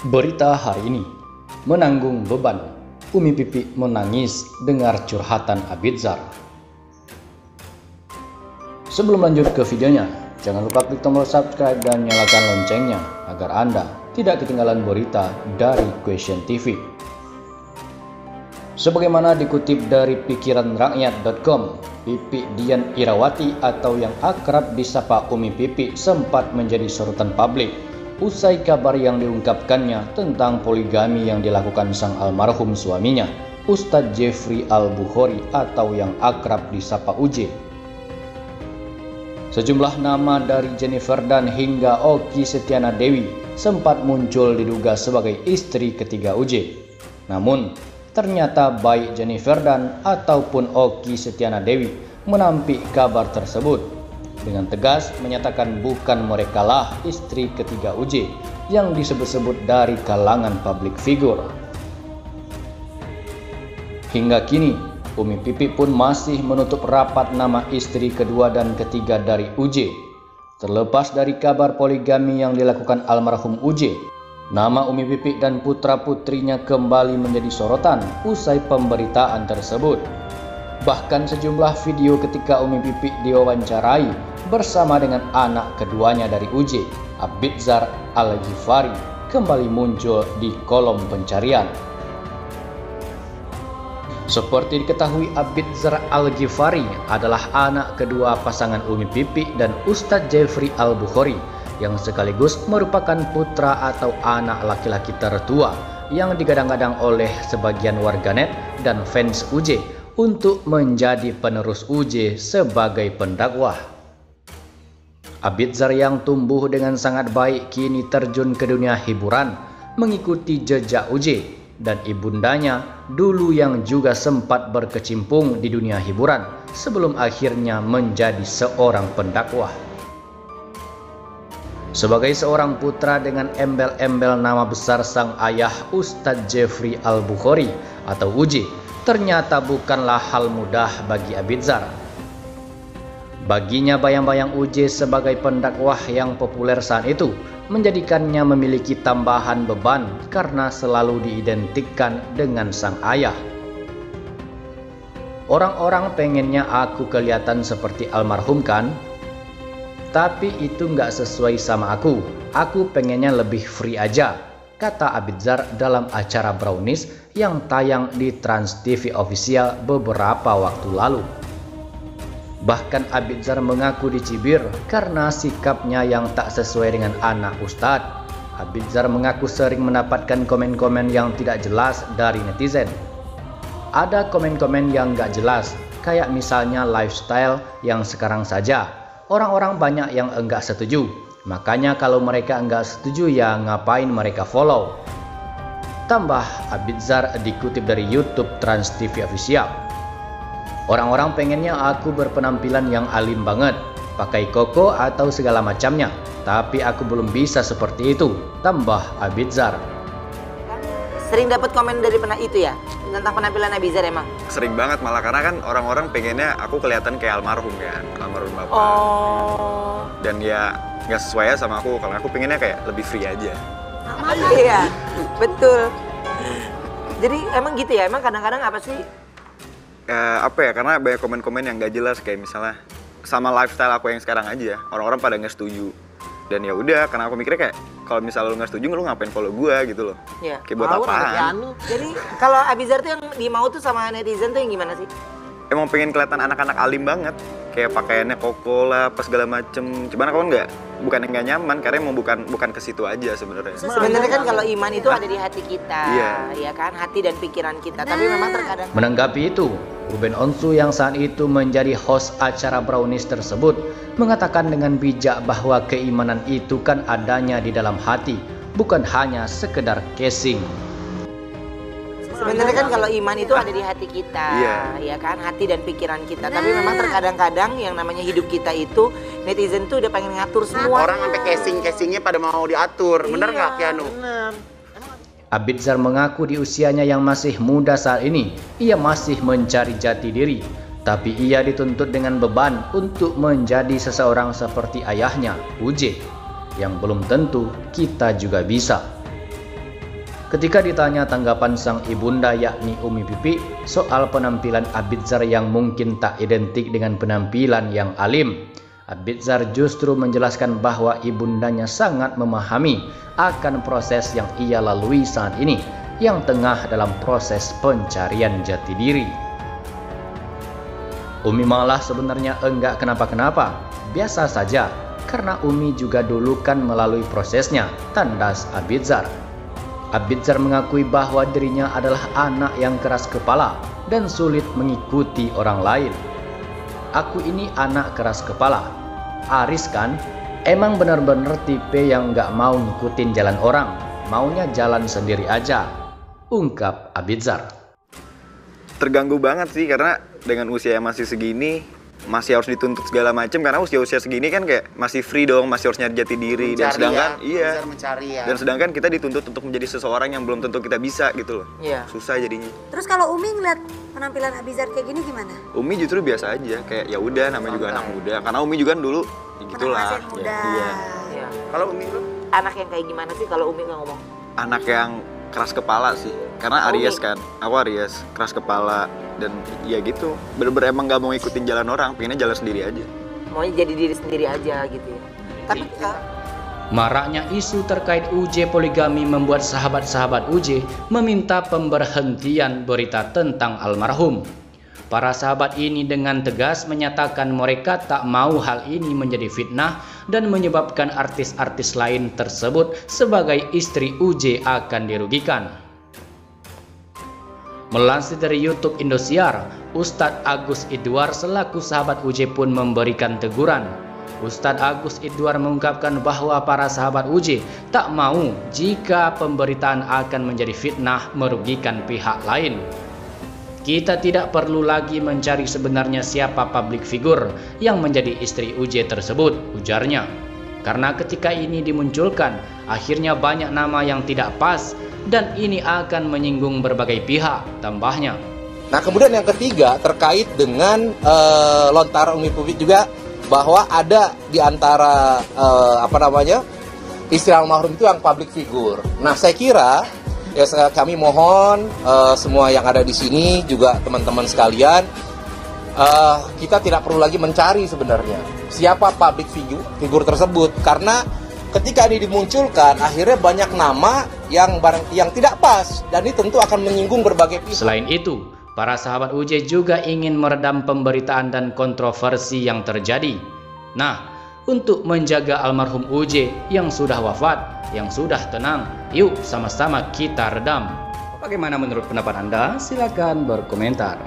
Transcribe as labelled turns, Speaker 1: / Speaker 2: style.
Speaker 1: Berita hari ini, menanggung beban, Umi Pipi menangis dengar curhatan Abidzar. Sebelum lanjut ke videonya, jangan lupa klik tombol subscribe dan nyalakan loncengnya agar Anda tidak ketinggalan berita dari Question TV. Sebagaimana dikutip dari pikiranrakyat.com, Pipi Dian Irawati atau yang akrab disapa Umi Pipi sempat menjadi sorotan publik usai kabar yang diungkapkannya tentang poligami yang dilakukan sang almarhum suaminya, Ustadz Jeffrey Al-Bukhari atau yang akrab disapa UJ. Sejumlah nama dari Jennifer dan hingga Okky Setiana Dewi sempat muncul diduga sebagai istri ketiga UJ. Namun, ternyata baik Jennifer dan ataupun Okky Setiana Dewi menampik kabar tersebut dengan tegas menyatakan bukan merekalah istri ketiga UJ yang disebut-sebut dari kalangan publik figur. Hingga kini, Umi Pipi pun masih menutup rapat nama istri kedua dan ketiga dari UJ. Terlepas dari kabar poligami yang dilakukan almarhum UJ, nama Umi Pipi dan putra-putrinya kembali menjadi sorotan usai pemberitaan tersebut. Bahkan sejumlah video ketika Umi Pipi diwawancarai bersama dengan anak keduanya dari UJ, Abidzar Al-Ghifari, kembali muncul di kolom pencarian. Seperti diketahui, Abidzar Al-Ghifari adalah anak kedua pasangan Umi Pipi dan Ustadz Jeffrey Al-Bukhari yang sekaligus merupakan putra atau anak laki-laki tertua yang digadang-gadang oleh sebagian warganet dan fans UJ untuk menjadi penerus UJ sebagai pendakwah. Abidzar yang tumbuh dengan sangat baik kini terjun ke dunia hiburan mengikuti jejak UJ dan ibundanya dulu yang juga sempat berkecimpung di dunia hiburan sebelum akhirnya menjadi seorang pendakwah. Sebagai seorang putra dengan embel-embel nama besar sang ayah Ustadz Jeffrey Al-Bukhari atau UJ, ternyata bukanlah hal mudah bagi Abidzar. Baginya bayang-bayang UJ sebagai pendakwah yang populer saat itu menjadikannya memiliki tambahan beban karena selalu diidentikan dengan sang ayah. Orang-orang pengennya aku kelihatan seperti almarhum kan? Tapi itu nggak sesuai sama aku. Aku pengennya lebih free aja, kata Abidzar dalam acara Brownies yang tayang di Trans TV Official beberapa waktu lalu. Bahkan Abidzar mengaku dicibir karena sikapnya yang tak sesuai dengan anak Ustadz. Abidzar mengaku sering mendapatkan komen-komen yang tidak jelas dari netizen. Ada komen-komen yang gak jelas, kayak misalnya lifestyle yang sekarang saja. Orang-orang banyak yang enggak setuju, makanya kalau mereka enggak setuju ya ngapain mereka follow. Tambah Abidzar dikutip dari YouTube Trans TV Official. Orang-orang pengennya aku berpenampilan yang alim banget, pakai koko atau segala macamnya, tapi aku belum bisa seperti itu, tambah Abidzar.
Speaker 2: Sering dapat komen dari itu ya, tentang penampilan Abidzar emang?
Speaker 3: Sering banget malah, karena kan orang-orang pengennya aku kelihatan kayak almarhum kan, almarhum bapak.
Speaker 2: Oh.
Speaker 3: Dan ya nggak sesuai sama aku, kalau aku pengennya kayak lebih free aja.
Speaker 2: Iya, betul. Jadi emang gitu ya, emang kadang-kadang apa sih?
Speaker 3: Karena banyak komen-komen yang gak jelas, kayak misalnya sama lifestyle aku yang sekarang aja, orang-orang pada nggak setuju. Dan ya udah, karena aku mikirnya kayak kalau misalnya lu nggak setuju, lu ngapain follow gua gitu loh.
Speaker 2: Ya.
Speaker 3: Kayak buat apaan?
Speaker 2: Jadi kalau Abidzar tuh yang dimau tuh sama netizen tuh yang gimana sih?
Speaker 3: Emang pengen kelihatan anak-anak alim banget, kayak pakaiannya koko lah, pas segala macem. Cuman aku bukan yang nggak nyaman, karena emang bukan ke situ aja sebenarnya.
Speaker 2: Sebenarnya kan kalau iman itu ada di hati kita, ya kan, hati dan pikiran kita. Tapi memang terkadang.
Speaker 1: Menanggapi itu, Ruben Onsu yang saat itu menjadi host acara Brownies tersebut mengatakan dengan bijak bahwa keimanan itu kan adanya di dalam hati, bukan hanya sekedar casing.
Speaker 2: Sebenarnya kan kalau iman itu ada di hati kita, ya kan, hati dan pikiran kita. Tapi memang terkadang-kadang yang namanya hidup kita itu netizen tuh udah pengen ngatur semua.
Speaker 4: Orang sampai casingnya pada mau diatur, bener nggak Kianu?
Speaker 2: Bener.
Speaker 1: Abidzar mengaku di usianya yang masih muda saat ini, ia masih mencari jati diri. Tapi ia dituntut dengan beban untuk menjadi seseorang seperti ayahnya, UJ, yang belum tentu kita juga bisa. Ketika ditanya tanggapan sang ibunda yakni Umi Pipi soal penampilan Abidzar yang mungkin tak identik dengan penampilan yang alim, Abidzar justru menjelaskan bahwa ibundanya sangat memahami akan proses yang ia lalui saat ini yang tengah dalam proses pencarian jati diri. Umi malah sebenarnya enggak kenapa-kenapa, biasa saja, karena Umi juga dulu kan melalui prosesnya, tandas Abidzar. Abidzar mengakui bahwa dirinya adalah anak yang keras kepala dan sulit mengikuti orang lain. Aku ini anak keras kepala. Aris kan, emang benar-benar tipe yang nggak mau ngikutin jalan orang, maunya jalan sendiri aja, ungkap Abidzar.
Speaker 3: Terganggu banget sih karena dengan usia yang masih segini masih harus dituntut segala macam, karena usia segini kan kayak masih free dong, masih harus nyari jati diri, mencari, dan sedangkan dan sedangkan kita dituntut untuk menjadi seseorang yang belum tentu kita bisa gitu loh. Susah jadinya.
Speaker 5: Terus kalau Umi ngeliat penampilan Abidzar kayak gini gimana?
Speaker 3: Umi justru biasa aja, kayak ya udah namanya juga anak muda, karena Umi juga dulu gitulah.
Speaker 5: Iya.
Speaker 3: Kalau Umi tuh
Speaker 2: anak yang kayak gimana sih kalau Umi nggak ngomong?
Speaker 3: Anak yang keras kepala sih, karena Aries kan, aku Aries, keras kepala. Dan ya gitu, bener-bener emang gak mau ikutin jalan orang, pengennya jalan sendiri aja.
Speaker 2: Maunya jadi diri sendiri aja gitu ya. Tapi
Speaker 1: maraknya isu terkait UJ poligami membuat sahabat-sahabat UJ meminta pemberhentian berita tentang almarhum. Para sahabat ini dengan tegas menyatakan mereka tak mau hal ini menjadi fitnah dan menyebabkan artis-artis lain tersebut sebagai istri UJ akan dirugikan. Melansir dari YouTube Indosiar, Ustadz Agus Idwar selaku sahabat UJ pun memberikan teguran. Ustadz Agus Idwar mengungkapkan bahwa para sahabat UJ tak mau jika pemberitaan akan menjadi fitnah merugikan pihak lain. Kita tidak perlu lagi mencari sebenarnya siapa public figure yang menjadi istri UJ tersebut, ujarnya. Karena ketika ini dimunculkan, akhirnya banyak nama yang tidak pas dan ini akan menyinggung berbagai pihak, tambahnya.
Speaker 6: Nah kemudian yang ketiga terkait dengan lontaran Umi Pipi juga bahwa ada di antara istri almarhum itu yang public figure. Nah saya kira ya kami mohon semua yang ada di sini juga teman-teman sekalian, kita tidak perlu lagi mencari sebenarnya siapa public figure tersebut, karena ketika ini dimunculkan akhirnya banyak nama yang tidak pas dan ini tentu akan menyinggung berbagai pihak.
Speaker 1: Selain itu, para sahabat UJ juga ingin meredam pemberitaan dan kontroversi yang terjadi. Nah, untuk menjaga almarhum UJ yang sudah wafat, yang sudah tenang, yuk sama-sama kita redam. Bagaimana menurut pendapat Anda? Silakan berkomentar.